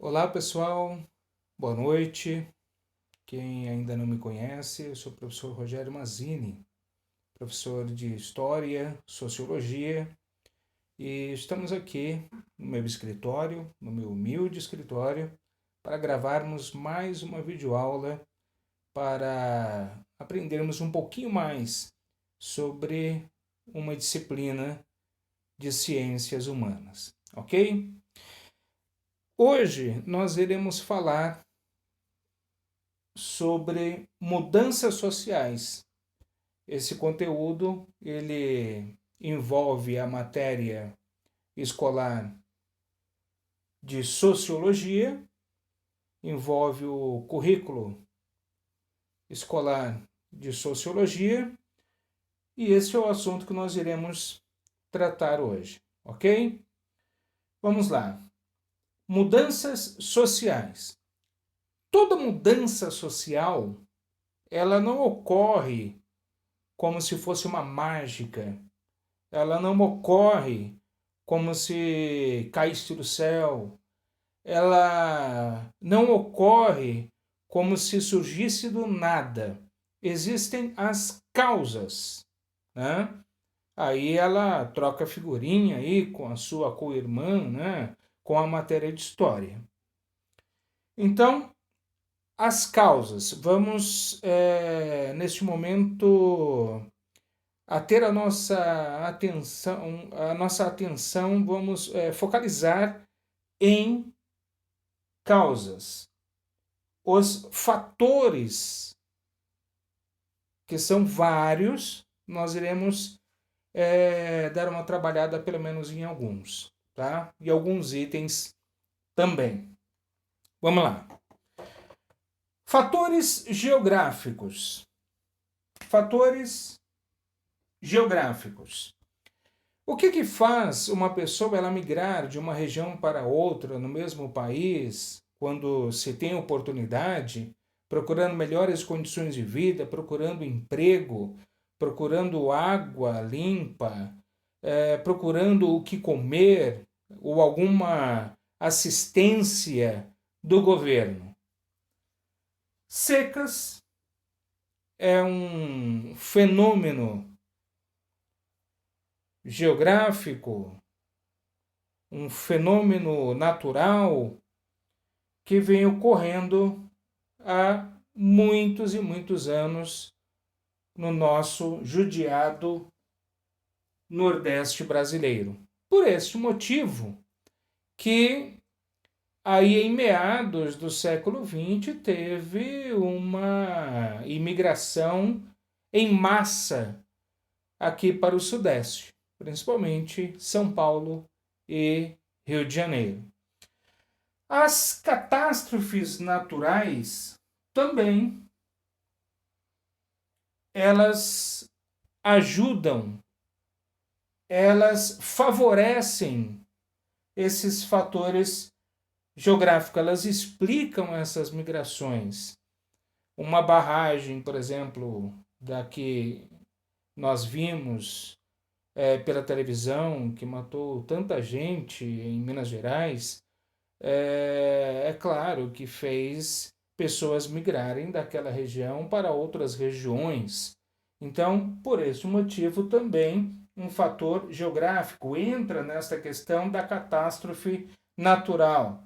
Olá pessoal, boa noite. Quem ainda não me conhece, eu sou o professor Rogério Mazzini, professor de História, Sociologia, e estamos aqui no meu escritório, no meu humilde escritório, para gravarmos mais uma videoaula para aprendermos um pouquinho mais sobre uma disciplina de ciências humanas, ok? Hoje nós iremos falar sobre mudanças sociais. Esse conteúdo ele envolve a matéria escolar de sociologia, envolve o currículo escolar de sociologia, e esse é o assunto que nós iremos tratar hoje, ok? Vamos lá. Mudanças sociais. Toda mudança social, ela não ocorre como se fosse uma mágica. Ela não ocorre como se caísse do céu. Ela não ocorre como se surgisse do nada. Existem as causas, né? Aí ela troca figurinha aí com a sua co-irmã, né? Com a matéria de história. Então, as causas. Vamos, neste momento, a ter a nossa atenção vamos focalizar em causas, os fatores, que são vários, nós iremos dar uma trabalhada pelo menos em alguns, tá? E alguns itens também. Vamos lá. Fatores geográficos. Fatores geográficos. O que faz uma pessoa ela migrar de uma região para outra no mesmo país, quando se tem oportunidade, procurando melhores condições de vida, procurando emprego, procurando água limpa, procurando o que comer ou alguma assistência do governo? Secas é um fenômeno geográfico, um fenômeno natural que vem ocorrendo há muitos e muitos anos no nosso judiado Nordeste brasileiro. Por este motivo que aí em meados do século XX teve uma imigração em massa aqui para o Sudeste, principalmente São Paulo e Rio de Janeiro. As catástrofes naturais também elas ajudam, elas favorecem esses fatores geográficos, elas explicam essas migrações. Uma barragem, por exemplo, da que nós vimos pela televisão, que matou tanta gente em Minas Gerais, claro que fez pessoas migrarem daquela região para outras regiões. Então, por esse motivo, também um fator geográfico entra nessa questão da catástrofe natural,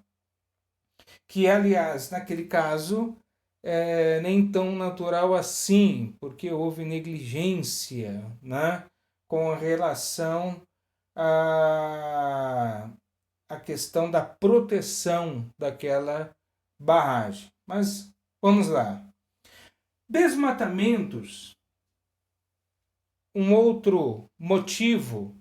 que, aliás, naquele caso, nem tão natural assim, porque houve negligência, né, com relação a a questão da proteção daquela barragem. Mas vamos lá. Desmatamentos, um outro motivo,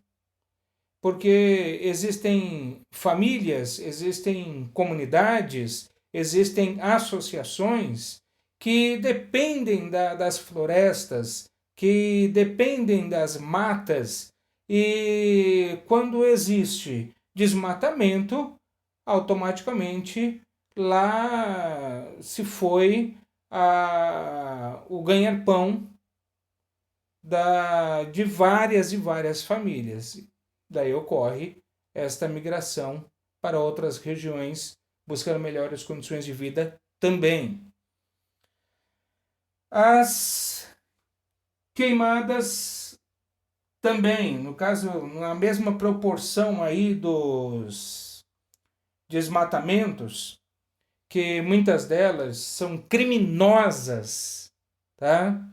porque existem famílias, existem comunidades, existem associações que dependem das florestas, que dependem das matas, e quando existe desmatamento, automaticamente lá se foi o ganha-pão de várias e várias famílias. Daí ocorre esta migração para outras regiões buscando melhores condições de vida também. As queimadas também, no caso, na mesma proporção aí dos desmatamentos, que muitas delas são criminosas, tá?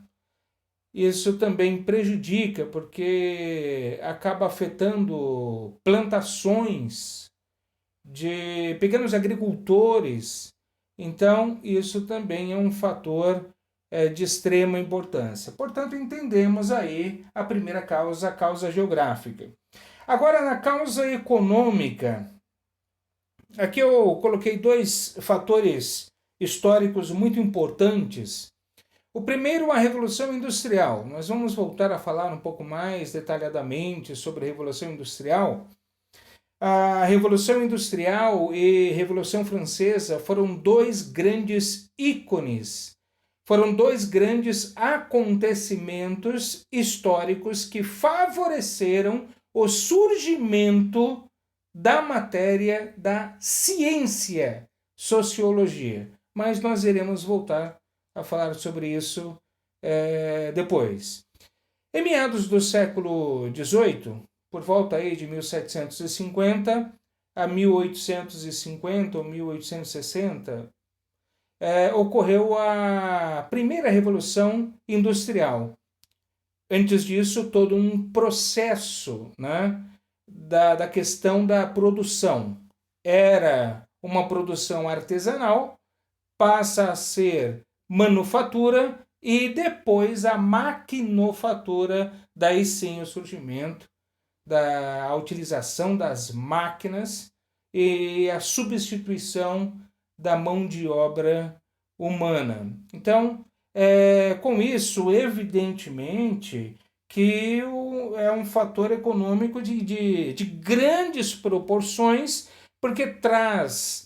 Isso também prejudica, porque acaba afetando plantações de pequenos agricultores. Então, isso também é um fator de extrema importância. Portanto, entendemos aí a primeira causa, a causa geográfica. Agora, na causa econômica, aqui eu coloquei dois fatores históricos muito importantes. O primeiro, a Revolução Industrial. Nós vamos voltar a falar um pouco mais detalhadamente sobre a Revolução Industrial. A Revolução Industrial e a Revolução Francesa foram dois grandes ícones, foram dois grandes acontecimentos históricos que favoreceram o surgimento da matéria da ciência, sociologia. Mas nós iremos voltar a falar sobre isso depois. Em meados do século XVIII, por volta aí de 1750 a 1850 ou 1860, ocorreu a primeira Revolução Industrial. Antes disso, todo um processo, né, da questão da produção. Era uma produção artesanal, passa a ser manufatura e depois a maquinofatura, daí sim o surgimento da utilização das máquinas e a substituição da mão de obra humana. Então, com isso, evidentemente, que é um fator econômico de grandes proporções, porque traz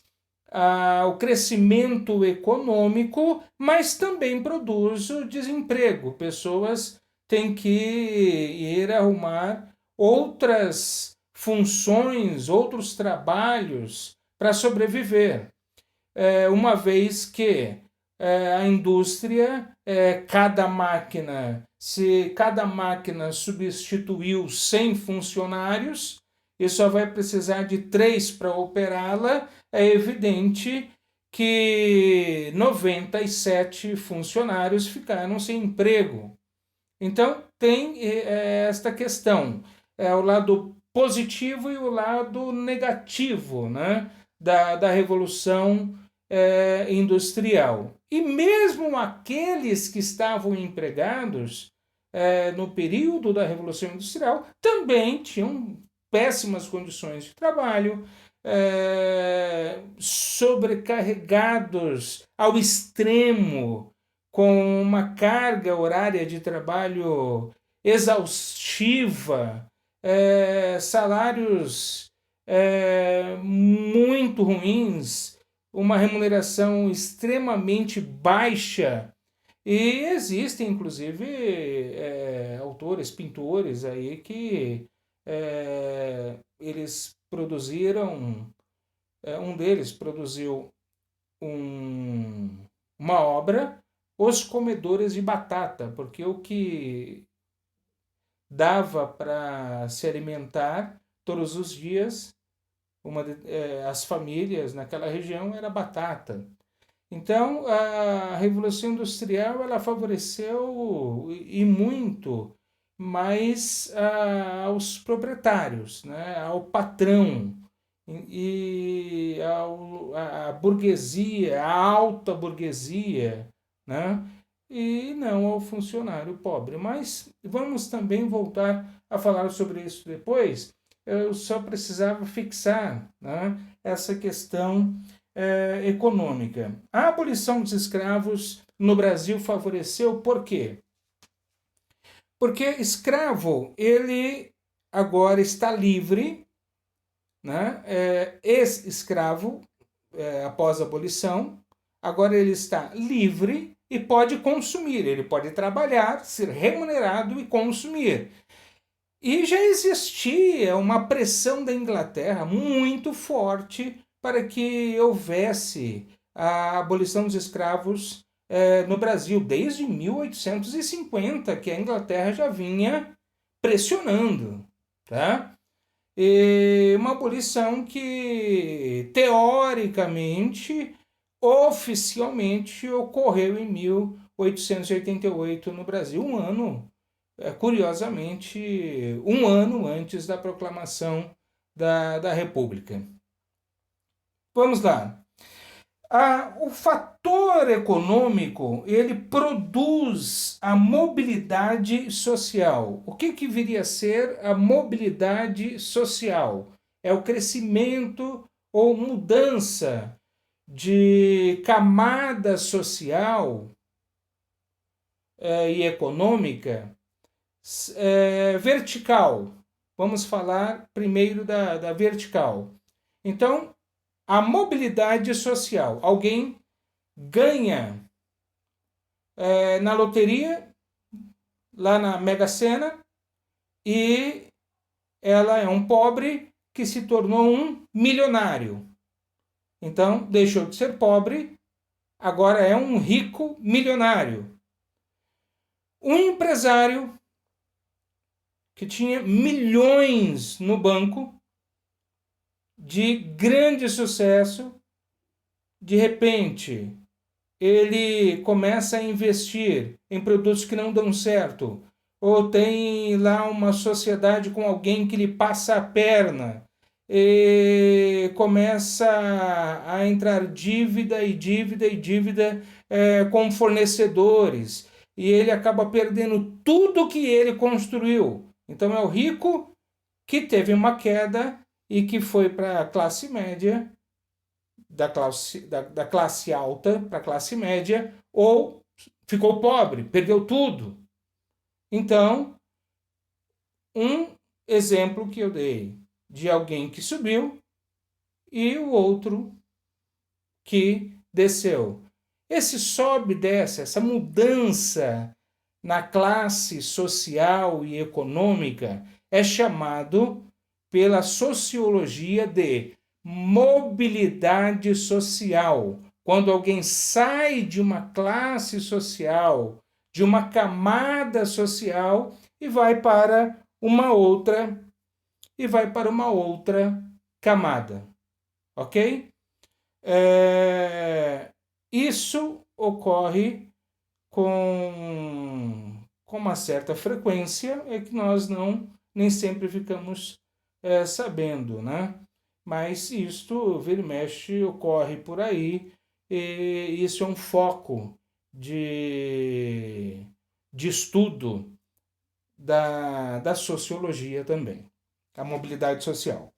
o crescimento econômico, mas também produz o desemprego. Pessoas têm que ir arrumar outras funções, outros trabalhos para sobreviver. Uma vez que a indústria, se cada máquina substituiu 100 funcionários e só vai precisar de 3 para operá-la, é evidente que 97 funcionários ficaram sem emprego. Então, tem esta questão, o lado positivo e o lado negativo, né, da Revolução Industrial. E mesmo aqueles que estavam empregados no período da Revolução Industrial também tinham péssimas condições de trabalho, sobrecarregados ao extremo, com uma carga horária de trabalho exaustiva, salários muito ruins, uma remuneração extremamente baixa. E existem, inclusive, autores, pintores aí que eles produziram, um deles produziu uma obra, Os Comedores de Batata, porque o que dava para se alimentar todos os dias as famílias naquela região era batata. Então, a Revolução Industrial ela favoreceu e muito mais aos proprietários, né, ao patrão e à burguesia, à alta burguesia, né, e não ao funcionário pobre. Mas vamos também voltar a falar sobre isso depois. Eu só precisava fixar, né, essa questão econômica. A abolição dos escravos no Brasil favoreceu por quê? Porque escravo, ele agora está livre, né? Ex-escravo, após a abolição, agora ele está livre e pode consumir, ele pode trabalhar, ser remunerado e consumir. E já existia uma pressão da Inglaterra muito forte para que houvesse a abolição dos escravos no Brasil, desde 1850, que a Inglaterra já vinha pressionando, tá? E uma abolição que, teoricamente, oficialmente, ocorreu em 1888 no Brasil, um ano, curiosamente, um ano antes da proclamação da República. Vamos lá. O fator econômico, ele produz a mobilidade social. O que viria a ser a mobilidade social? É o crescimento ou mudança de camada social e econômica vertical. Vamos falar primeiro da vertical. Então, a mobilidade social. Alguém ganha na loteria, lá na Mega Sena, e ela é um pobre que se tornou um milionário. Então, deixou de ser pobre, agora é um rico milionário. Um empresário que tinha milhões no banco, de grande sucesso, de repente ele começa a investir em produtos que não dão certo, ou tem lá uma sociedade com alguém que lhe passa a perna, e começa a entrar dívida e dívida e dívida com fornecedores, e ele acaba perdendo tudo que ele construiu. Então é o rico que teve uma queda e que foi para a classe média, da classe alta para a classe média, ou ficou pobre, perdeu tudo. Então, um exemplo que eu dei de alguém que subiu e o outro que desceu. Esse sobe e desce, essa mudança na classe social e econômica é chamado pela sociologia de mobilidade social. Quando alguém sai de uma classe social, de uma camada social e vai para uma outra camada, ok? Isso ocorre com uma certa frequência, é que nós nem sempre ficamos sabendo, né? Mas isto, vira e mexe, ocorre por aí, e isso é um foco de estudo da sociologia também, a mobilidade social.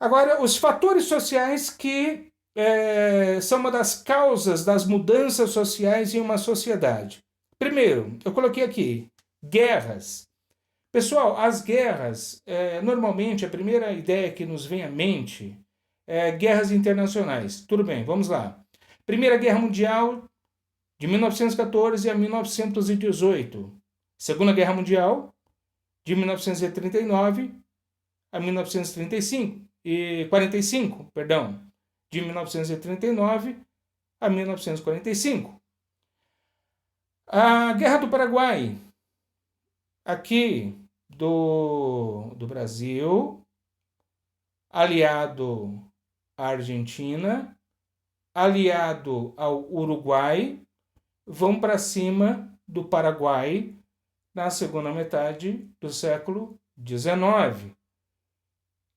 Agora, os fatores sociais que são uma das causas das mudanças sociais em uma sociedade. Primeiro, eu coloquei aqui, guerras. Pessoal, as guerras, normalmente a primeira ideia que nos vem à mente é guerras internacionais. Tudo bem, vamos lá. Primeira Guerra Mundial, de 1914 a 1918. Segunda Guerra Mundial, de 1939 a 1945, e 45, perdão, de 1939 a 1945. A Guerra do Paraguai, aqui do Brasil, aliado à Argentina, aliado ao Uruguai, vão para cima do Paraguai na segunda metade do século XIX,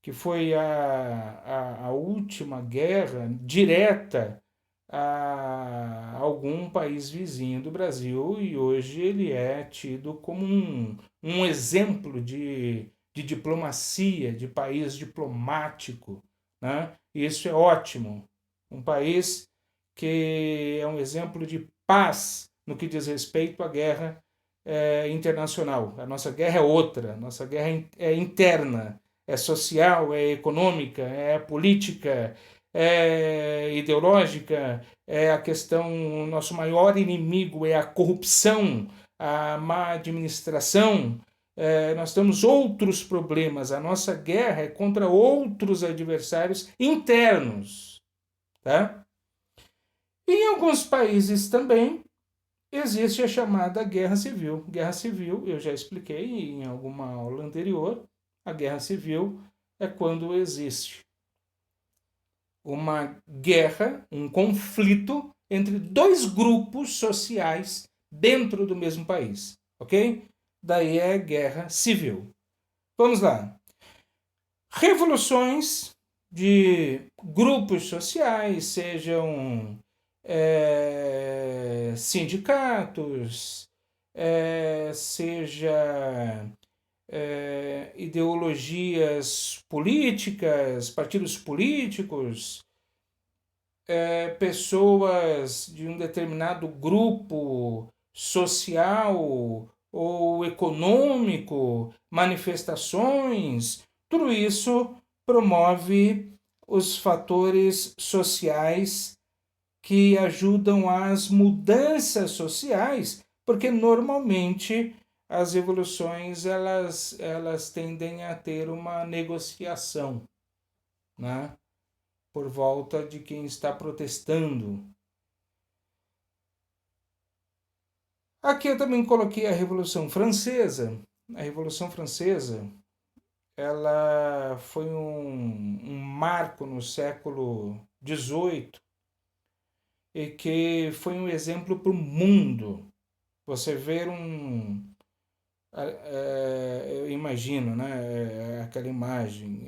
que foi a última guerra direta a algum país vizinho do Brasil, e hoje ele é tido como um exemplo de diplomacia, de país diplomático, né? Isso é ótimo. Um país que é um exemplo de paz no que diz respeito à guerra internacional. A nossa guerra é outra, a nossa guerra é interna, é social, é econômica, é política, é ideológica, é a questão, o nosso maior inimigo é a corrupção, a má administração, nós temos outros problemas. A nossa guerra é contra outros adversários internos. Tá? Em alguns países também existe a chamada guerra civil. Guerra civil, eu já expliquei em alguma aula anterior, a guerra civil é quando existe uma guerra, um conflito entre dois grupos sociais dentro do mesmo país, ok? Daí é guerra civil. Vamos lá. Revoluções de grupos sociais, sejam sindicatos, seja ideologias políticas, partidos políticos, pessoas de um determinado grupo social ou econômico, manifestações, tudo isso promove os fatores sociais que ajudam às mudanças sociais, porque normalmente as evoluções elas tendem a ter uma negociação, né? Por volta de quem está protestando. Aqui eu também coloquei a Revolução Francesa. A Revolução Francesa ela foi um marco no século XVIII e que foi um exemplo para o mundo. Você ver eu imagino, né, aquela imagem.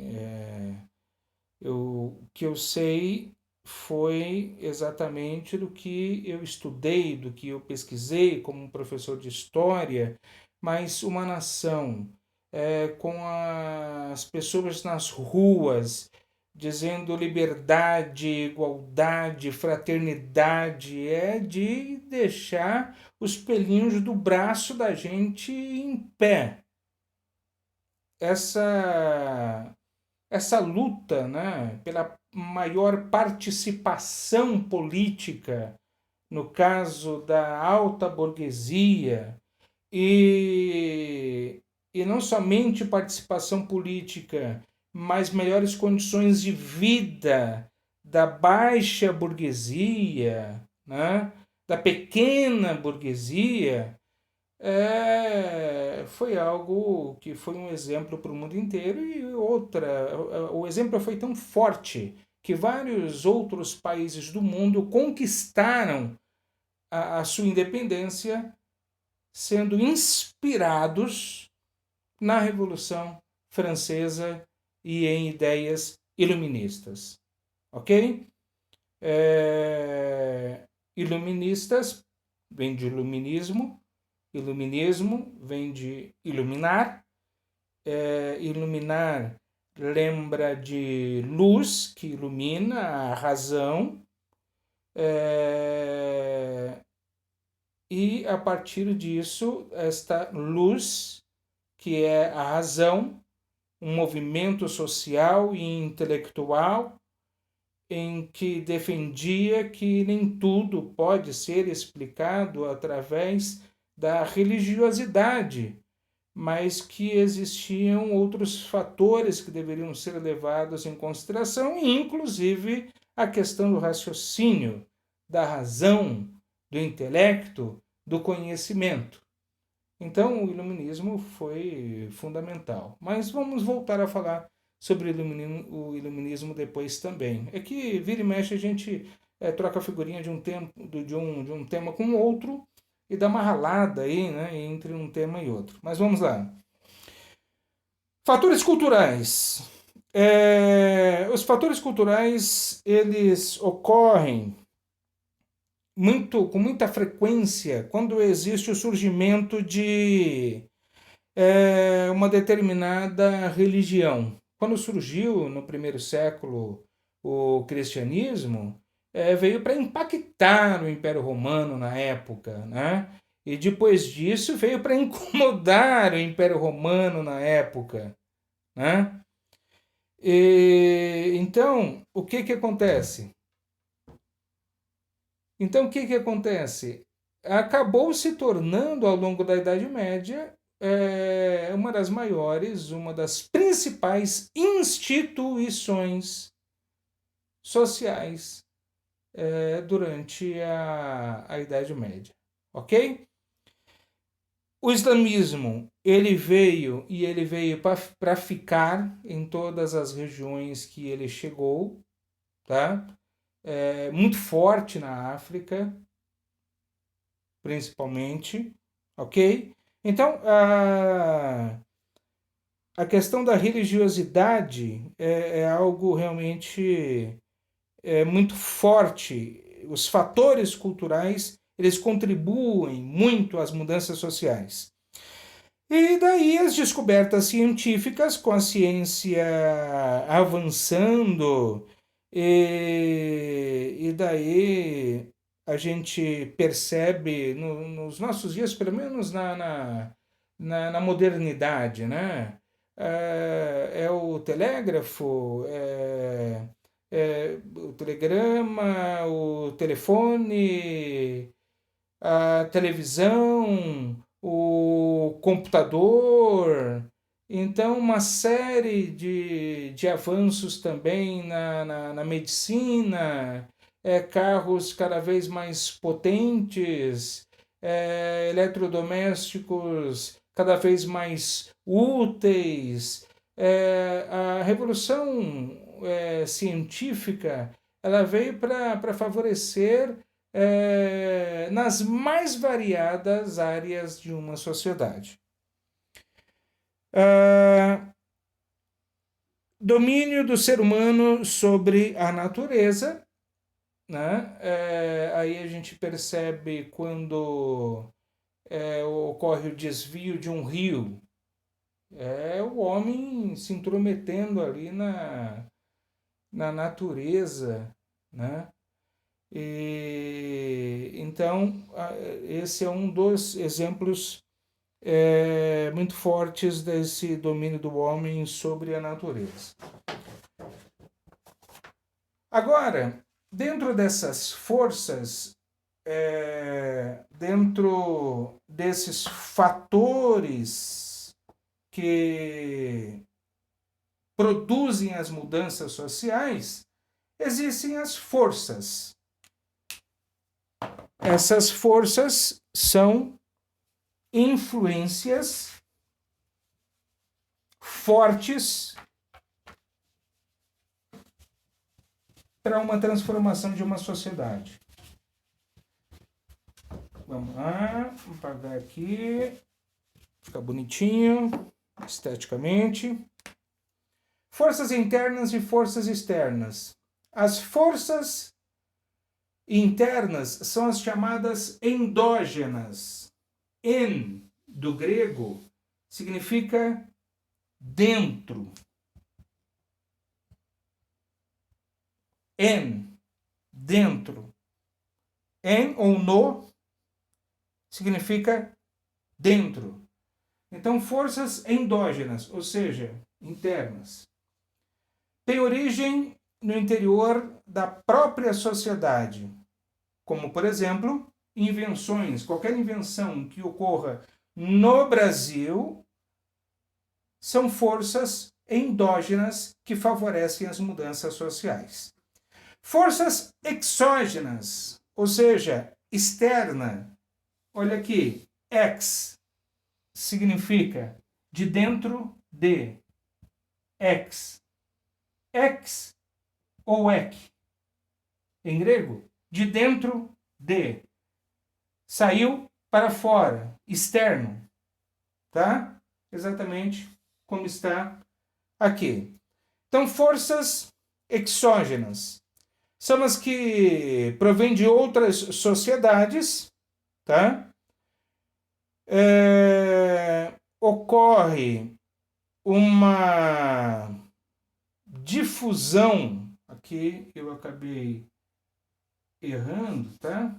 O que eu sei foi exatamente do que eu estudei, do que eu pesquisei como professor de história, mas uma nação com as pessoas nas ruas dizendo liberdade, igualdade, fraternidade, é de deixar os pelinhos do braço da gente em pé. Essa luta, né, pela maior participação política, no caso da alta burguesia, e não somente participação política, mas melhores condições de vida da baixa burguesia, né, da pequena burguesia, foi algo que foi um exemplo para o mundo inteiro. E o exemplo foi tão forte que vários outros países do mundo conquistaram a sua independência sendo inspirados na Revolução Francesa e em ideias iluministas, ok? Iluministas vem de iluminismo. Iluminismo vem de iluminar. Iluminar lembra de luz, que ilumina a razão. E a partir disso, esta luz, que é a razão, um movimento social e intelectual em que defendia que nem tudo pode ser explicado através da religiosidade, mas que existiam outros fatores que deveriam ser levados em consideração, inclusive a questão do raciocínio, da razão, do intelecto, do conhecimento. Então, o iluminismo foi fundamental. Mas vamos voltar a falar sobre o iluminismo depois também. É que vira e mexe a gente troca a figurinha de um tema com outro e dá uma ralada aí, né, entre um tema e outro. Mas vamos lá. Fatores culturais. Os fatores culturais, eles ocorrem com muita frequência quando existe o surgimento de uma determinada religião. Quando surgiu no primeiro século o cristianismo, veio para impactar o Império Romano na época, né? E depois disso veio para incomodar o Império Romano na época, né? Então, o que acontece? Acabou se tornando, ao longo da Idade Média, uma das maiores, uma das principais instituições sociais durante a Idade Média, ok? O islamismo, ele veio para ficar em todas as regiões que ele chegou, tá? Muito forte na África, principalmente, ok? Então, a questão da religiosidade é algo realmente muito forte. Os fatores culturais, eles contribuem muito às mudanças sociais. E daí as descobertas científicas, com a ciência avançando, e daí a gente percebe nos nossos dias, pelo menos na modernidade, né? É o telégrafo, o telegrama, o telefone, a televisão, o computador. Então, uma série de avanços também na medicina, carros cada vez mais potentes, eletrodomésticos cada vez mais úteis. A revolução científica ela veio para favorecer nas mais variadas áreas de uma sociedade. Domínio do ser humano sobre a natureza, né? Aí a gente percebe quando ocorre o desvio de um rio, o homem se intrometendo ali na natureza, né? Então, esse é um dos exemplos muito fortes desse domínio do homem sobre a natureza. Agora, dentro dessas forças, dentro desses fatores que produzem as mudanças sociais, existem as forças. Essas forças são influências fortes para uma transformação de uma sociedade. Vamos lá, vou apagar aqui, fica bonitinho, esteticamente. Forças internas e forças externas. As forças internas são as chamadas endógenas. En, do grego, significa dentro. En, dentro. En ou no significa dentro. Então, forças endógenas, ou seja, internas, têm origem no interior da própria sociedade, como, por exemplo, invenções. Qualquer invenção que ocorra no Brasil são forças endógenas que favorecem as mudanças sociais. Forças exógenas, ou seja, externa. Olha aqui, ex significa de dentro de. Ex. Ex ou ek, em grego, de dentro de. Saiu para fora, externo, tá? Exatamente como está aqui. Então, forças exógenas são as que provêm de outras sociedades, tá? Ocorre uma difusão, aqui eu acabei errando, tá?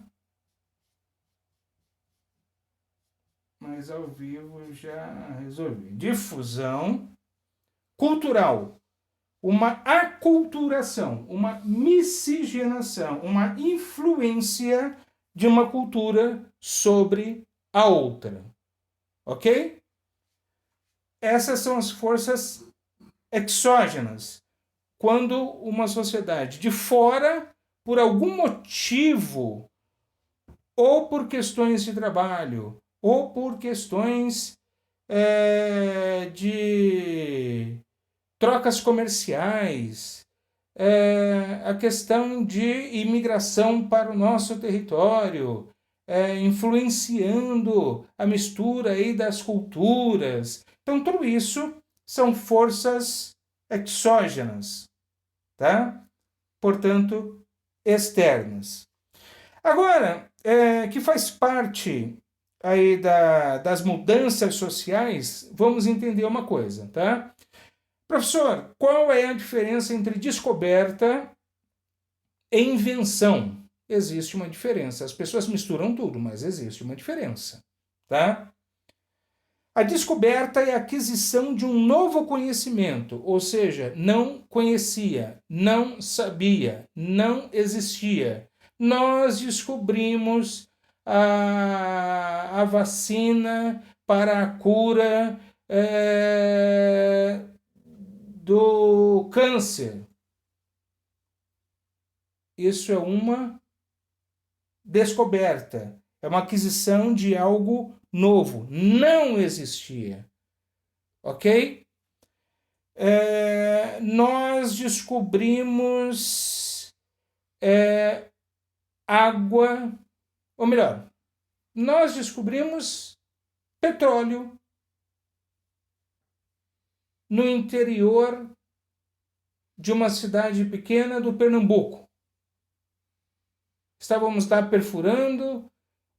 Mas ao vivo já resolvi. Difusão cultural, uma aculturação, uma miscigenação, uma influência de uma cultura sobre a outra, ok? essas são as forças exógenas. Quando uma sociedade de fora, por algum motivo, ou por questões de trabalho, ou por questões de trocas comerciais, a questão de imigração para o nosso território, influenciando a mistura aí das culturas. Então, tudo isso são forças exógenas, tá? Portanto, externas. Agora, que faz parte aí das mudanças sociais, vamos entender uma coisa, tá? Professor, qual é a diferença entre descoberta e invenção? Existe uma diferença. As pessoas misturam tudo, mas existe uma diferença, tá? A descoberta é a aquisição de um novo conhecimento, ou seja, não conhecia, não sabia, não existia. Nós descobrimos a vacina para a cura do câncer. Isso é uma descoberta, é uma aquisição de algo novo, não existia, ok? Nós descobrimos água, ou melhor, nós descobrimos petróleo no interior de uma cidade pequena do Pernambuco. Estávamos lá perfurando,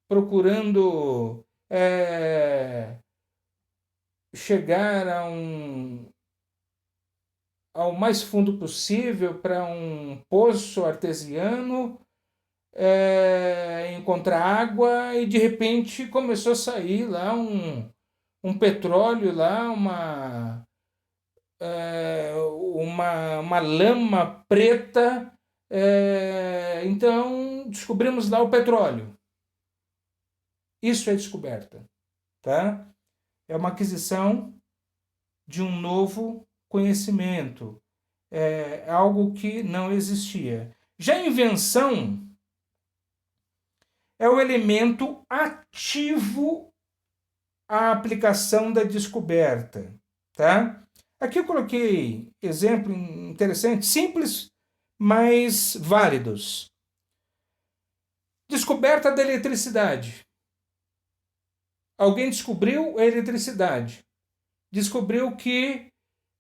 procurando chegar ao mais fundo possível para um poço artesiano, encontrar água, e de repente começou a sair lá um petróleo, lá uma lama preta. Então descobrimos lá o petróleo. Isso é descoberta, tá? É uma aquisição de um novo conhecimento, algo que não existia. Já a invenção é o elemento ativo à aplicação da descoberta, tá? Aqui eu coloquei exemplo interessante, simples, mas válidos. Descoberta da eletricidade. Alguém descobriu a eletricidade. Descobriu que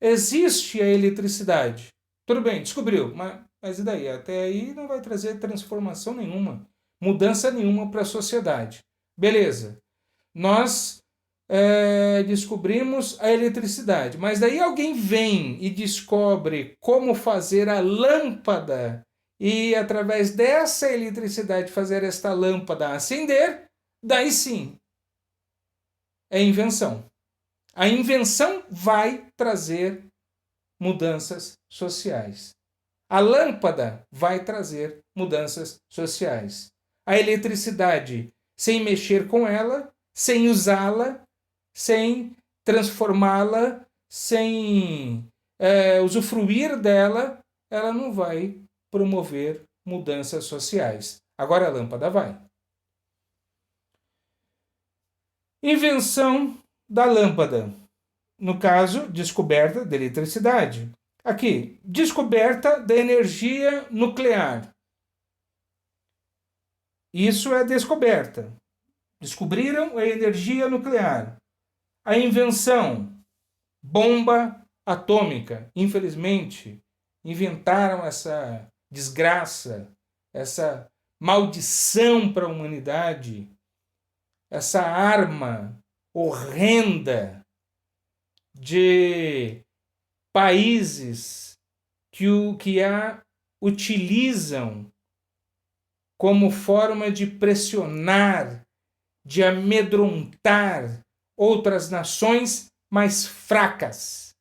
existe a eletricidade. Tudo bem, descobriu, mas e daí? Até aí não vai trazer transformação nenhuma, mudança nenhuma para a sociedade. Beleza, nós descobrimos a eletricidade, mas daí alguém vem e descobre como fazer a lâmpada e, através dessa eletricidade, fazer esta lâmpada acender, daí sim é invenção. A invenção vai trazer mudanças sociais. A lâmpada vai trazer mudanças sociais. A eletricidade, sem mexer com ela, sem usá-la, sem transformá-la, sem usufruir dela, ela não vai promover mudanças sociais. Agora a lâmpada vai. Invenção da lâmpada. No caso, descoberta da eletricidade. Aqui, descoberta da energia nuclear. Isso é descoberta. Descobriram a energia nuclear. A invenção, bomba atômica. Infelizmente, inventaram essa desgraça, essa maldição para a humanidade, essa arma horrenda de países que a utilizam como forma de pressionar, de amedrontar outras nações mais fracas,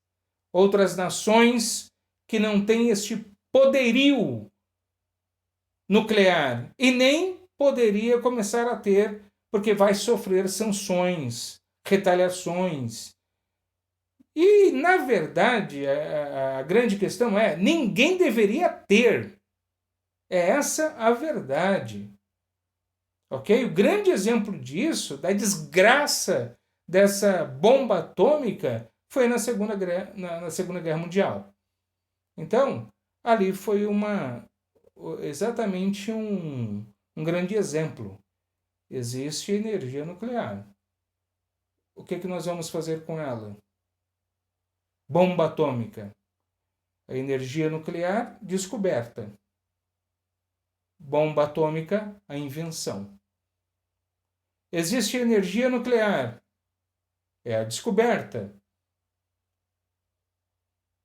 outras nações que não têm este poderio nuclear e nem poderia começar a ter, porque vai sofrer sanções, retaliações. E, na verdade, a grande questão é: ninguém deveria ter. É essa a verdade. Ok? O grande exemplo disso, da desgraça dessa bomba atômica, foi na Segunda Guerra Mundial. Então, ali foi exatamente um grande exemplo. Existe energia nuclear. O que nós vamos fazer com ela? Bomba atômica. A energia nuclear, descoberta. Bomba atômica, a invenção. Existe energia nuclear. É a descoberta.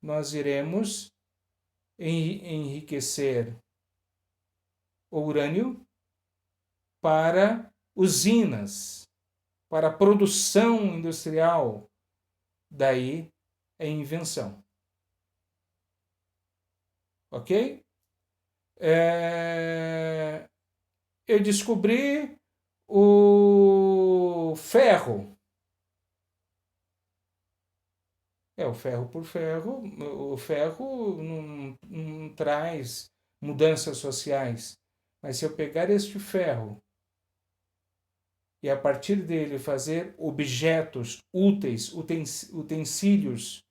Nós iremos enriquecer o urânio para usinas, para produção industrial. Daí é invenção. Ok? Eu descobri o ferro. O ferro por ferro. O ferro não traz mudanças sociais. Mas se eu pegar este ferro e a partir dele fazer objetos úteis, utensílios